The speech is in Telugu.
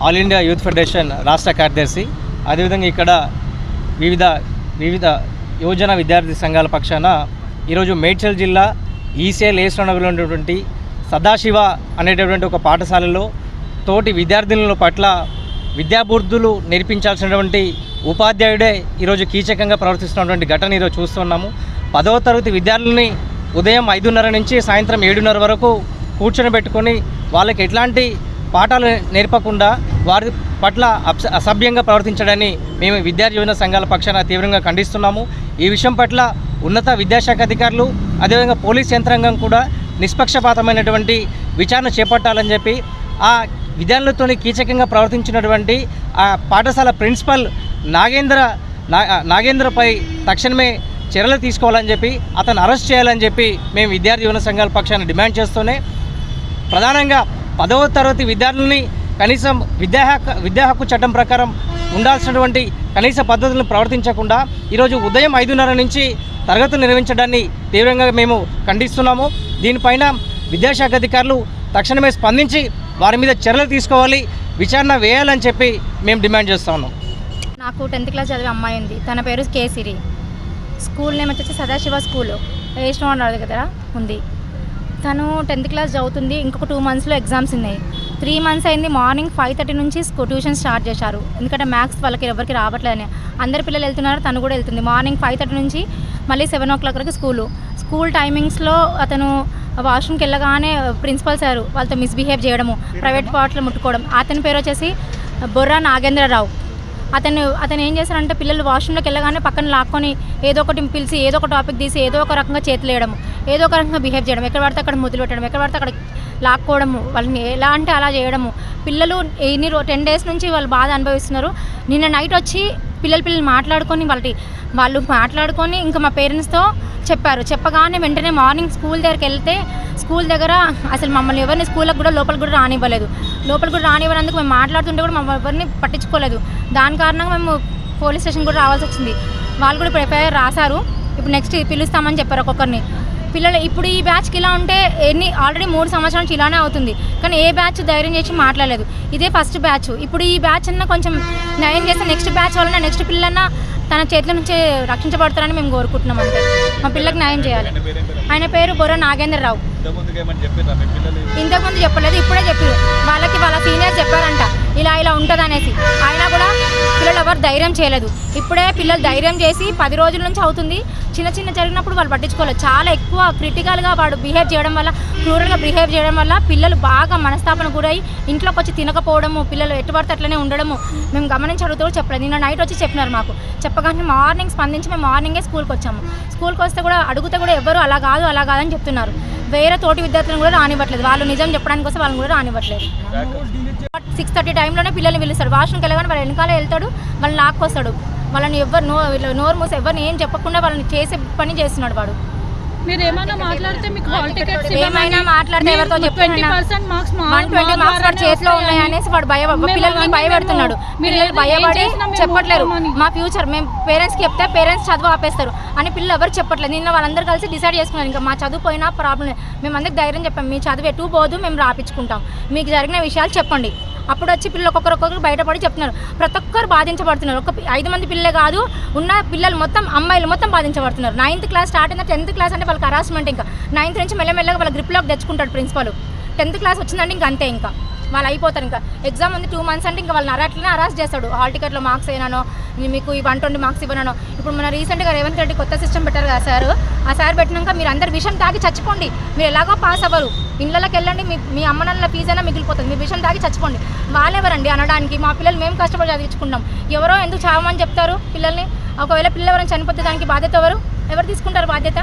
ఆల్ ఇండియా యూత్ ఫెడరేషన్ రాష్ట్ర కార్యదర్శి. అదేవిధంగా ఇక్కడ వివిధ యువజన విద్యార్థి సంఘాల పక్షాన ఈరోజు మేడ్చల్ జిల్లా ఈసీఎల్ నగర్లో ఉన్నటువంటి సదాశివ అనేటటువంటి ఒక పాఠశాలలో తోటి విద్యార్థినుల పట్ల విద్యాబుద్ధులు నేర్పించాల్సినటువంటి ఉపాధ్యాయుడే ఈరోజు కీచకంగా ప్రవర్తిస్తున్నటువంటి ఘటన ఈరోజు చూస్తున్నాము. 10వ తరగతి విద్యార్థులని ఉదయం 5:30 నుంచి సాయంత్రం 7:30 వరకు కూర్చొని పెట్టుకొని వాళ్ళకి ఎట్లాంటి పాఠాలు నేర్పకుండా వారి పట్ల అసభ్యంగా ప్రవర్తించడాన్ని మేము విద్యార్థి యువజన సంఘాల పక్షాన తీవ్రంగా ఖండిస్తున్నాము. ఈ విషయం పట్ల ఉన్నత విద్యాశాఖ అధికారులు అదేవిధంగా పోలీస్ యంత్రాంగం కూడా నిష్పక్షపాతమైనటువంటి విచారణ చేపట్టాలని చెప్పి ఆ విద్యార్థులతో కీచకంగా ప్రవర్తించినటువంటి ఆ పాఠశాల ప్రిన్సిపల్ నాగేంద్రపై తక్షణమే చర్యలు తీసుకోవాలని చెప్పి అతను అరెస్ట్ చేయాలని చెప్పి మేము విద్యార్థి యువజన సంఘాల పక్షాన డిమాండ్ చేస్తూనే ప్రధానంగా 10వ తరగతి విద్యార్థులని కనీసం విద్యా హక్కు చట్టం ప్రకారం ఉండాల్సినటువంటి కనీస పద్ధతులను ప్రవర్తించకుండా ఈరోజు ఉదయం 5:30 నుంచి తరగతులు నిర్వహించడాన్ని తీవ్రంగా మేము ఖండిస్తున్నాము. దీనిపైన విద్యాశాఖ అధికారులు తక్షణమే స్పందించి వారి మీద చర్యలు తీసుకోవాలి, విచారణ వేయాలని చెప్పి మేము డిమాండ్ చేస్తూ ఉన్నాం. నాకు 10th క్లాస్ చదివే అమ్మాయి ఉంది. తన పేరు కేసిరి. స్కూల్ నేమ్ వచ్చేసి సదాశివ స్కూల్ నగర్ దగ్గర ఉంది. తను 10th క్లాస్ చదువుతుంది. ఇంకొక 2 monthsలో ఎగ్జామ్స్ ఉన్నాయి. 3 months అయింది. మార్నింగ్ 5:30 నుంచి ట్యూషన్ స్టార్ట్ చేశారు. ఎందుకంటే మ్యాథ్స్ వాళ్ళకి ఎవరికి రావట్లేదని అందరి పిల్లలు వెళ్తున్నారు, తను కూడా వెళ్తుంది. మార్నింగ్ 5:30 నుంచి మళ్ళీ 7 o'clock వరకు స్కూల్ టైమింగ్స్లో అతను వాష్రూమ్కి వెళ్ళగానే ప్రిన్సిపల్ సార్ వాళ్ళతో మిస్బిహేవ్ చేయడము, ప్రైవేట్ పార్ట్లో ముట్టుకోవడం. అతని పేరు వచ్చేసి బొర్రా నాగేంద్రరావు. అతను ఏం చేశారంటే పిల్లలు వాష్రూమ్లోకి వెళ్ళగానే పక్కన లాక్కొని ఏదో ఒకటి పిలిచి ఏదో ఒక టాపిక్ తీసి ఏదో ఒక రకంగా చేతులు వేయడము, ఏదో ఒక రకంగా బిహేవ్ చేయడం, ఎక్కడ పడితే అక్కడ ముద్దులు పెట్టడం, ఎక్కడ పడితే అక్కడ లాక్కోవడము, వాళ్ళని ఎలా అంటే అలా చేయడము. పిల్లలు 10 days నుంచి వాళ్ళు బాధ అనుభవిస్తున్నారు. నిన్న నైట్ వచ్చి పిల్లలు మాట్లాడుకొని వాళ్ళు మాట్లాడుకొని ఇంకా మా పేరెంట్స్తో చెప్పగానే వెంటనే మార్నింగ్ స్కూల్ దగ్గరికి వెళ్తే స్కూల్ దగ్గర అసలు మమ్మల్ని ఎవరిని స్కూల్కి కూడా లోపలికి కూడా రానివ్వలేదు. రానివ్వనందుకు మేము మాట్లాడుతుంటే కూడా మమ్మల్ని ఎవరిని పట్టించుకోలేదు. దాని కారణంగా మేము పోలీస్ స్టేషన్ కూడా రావాల్సి వచ్చింది. వాళ్ళు కూడా ఇప్పుడు FIR రాశారు. ఇప్పుడు నెక్స్ట్ పిలుస్తామని చెప్పారు ఒక్కొక్కరిని. పిల్లలు ఇప్పుడు ఈ బ్యాచ్కి ఇలా ఉంటే ఆల్రెడీ 3 సంవత్సరాల నుంచి ఇలానే అవుతుంది. కానీ ఏ బ్యాచ్ ధైర్యం చేసి మాట్లాడలేదు. ఇదే ఫస్ట్ బ్యాచ్. ఇప్పుడు ఈ బ్యాచ్ అన్న కొంచెం న్యాయం చేస్తే నెక్స్ట్ బ్యాచ్ వలన నెక్స్ట్ పిల్లలన్నా తన చేతుల నుంచి రక్షించబడతారని మేము కోరుకుంటున్నాం. అంటే మా పిల్లకి న్యాయం చేయాలి. ఆయన పేరు బొర్రా నాగేంద్రరావు. ఇంతకుముందు చెప్పలేదు, ఇప్పుడే చెప్పారు. వాళ్ళ సీనియర్స్ చెప్పారంట ఇలా ఉంటుంది అనేసి. అయినా కూడా పిల్లలు ఎవరు ధైర్యం చేయలేదు. ఇప్పుడే పిల్లలు ధైర్యం చేసి 10 రోజుల నుంచి అవుతుంది. చిన్న జరిగినప్పుడు వాళ్ళు పట్టించుకోలేదు. చాలా ఎక్కువ క్రిటికల్గా వాడు బిహేవ్ చేయడం వల్ల, క్రూరంగా బిహేవ్ చేయడం వల్ల పిల్లలు బాగా మనస్తాపన గురై ఇంట్లోకి వచ్చి తినకపోవడము, పిల్లలు ఎటుపడితే అట్లనే ఉండడము మేము గమనించి అడుగుతూ చెప్పలేదు. నిన్న నైట్ వచ్చి చెప్పినారు మాకు. చెప్పగానే మార్నింగ్ స్పందించి మేము మార్నింగే స్కూల్కి వచ్చాము. స్కూల్కి వస్తే కూడా అడిగితే కూడా ఎవరు అలా కాదని చెప్తున్నారు. వేరే తోటి విద్యార్థులను కూడా రానివ్వట్లేదు. వాళ్ళు నిజం చెప్పడానికి కోసం వాళ్ళని కూడా రానివ్వట్లేదు. 6:30 టైంలోనే పిల్లల్ని పిలుస్తాడు. వాష్రూమ్కి వెళ్ళగానే వాళ్ళ వెనకాలే వెళ్తాడు, వాళ్ళని లాక్కొస్తాడు. వాళ్ళని నోరు మూసి ఎవరిని ఏం చెప్పకుండా వాళ్ళని చేసే పని చేస్తున్నాడు వాడు. మీరు ఏమైనా మాట్లాడితే మీకు హాల్ టికెట్స్ ఏమైనా మాట్లాడితే ఎవరితో చెప్తున్నా 120 మార్క్స్ వాడు చేతిలో ఉన్నాయి అనేసి వాడు పిల్లల్ని భయపెడుతున్నాడు. పిల్లలు భయపడి చెప్పట్లేరు మా ఫ్యూచర్, మేము పేరెంట్స్కి చెప్తే పేరెంట్స్ చదువు ఆపేస్తారు అని పిల్లలు ఎవరు చెప్పట్లేదు. నిన్న వాళ్ళందరూ కలిసి డిసైడ్ చేసుకున్నారు ఇంకా మా చదువు పోయినా ప్రాబ్లం. మేము అందరికి ధైర్యం చెప్పాం, మీ చదువు ఎటు పోదు, మేము రాపించుకుంటాం, మీకు జరిగిన విషయాలు చెప్పండి. అప్పుడు వచ్చి పిల్లలు ఒక్కొక్కరు బయటపడి చెప్తున్నారు. ప్రతి ఒక్కరు బాధించబడుతున్నారు. ఒక 5 మంది పిల్లలే కాదు, ఉన్న పిల్లలు మొత్తం అమ్మాయిలు మొత్తం బాధించబడుతున్నారు. 9th క్లాస్ స్టార్ట్ అయినా 10th క్లాస్ అంటే వాళ్ళకి హరాస్మెంట్. ఇంకా 9th నుంచి మెల్లమెల్లగా వాళ్ళ గ్రిప్లోకి తెచ్చుకుంటాడు ప్రిన్సిపల్. 10th క్లాస్ వచ్చిందంటే ఇంకా అంతే, ఇంకా వాళ్ళు అయిపోతారు. ఇంకా ఎగ్జామ్ ఉంది 2 months అంటే ఇంకా వాళ్ళని అట్లనే అరెస్ట్ చేస్తాడు. హాల్ టికెట్లో మార్క్స్ అయినానో, మీకు ఈ 120 మార్క్స్ ఇవ్వనానో. ఇప్పుడు మన రీసెంట్గా రేవంత్ రెడ్డి కొత్త సిస్టమ్ పెట్టారు కదా సార్. ఆ సార్ పెట్టినాక మీరు అందరు విషయం తాగి చచ్చిపోండి, మీరు ఎలాగో పాస్ అవ్వరు, ఇళ్ళకి వెళ్ళండి, మీ అమ్మ నాన్నల ఫీజు అయినా మిగిలిపోతుంది, మీరు విషయం తాగి చచ్చిపోండి. వాళ్ళెవరండి అనడానికి? మా పిల్లలు మేము కష్టపడి చదివించుకుంటాం. ఎవరో ఎందుకు చావమని చెప్తారు పిల్లల్ని? ఒకవేళ పిల్లలు ఎవరైనా చనిపోతే దానికి బాధ్యత ఎవరు తీసుకుంటారు బాధ్యత?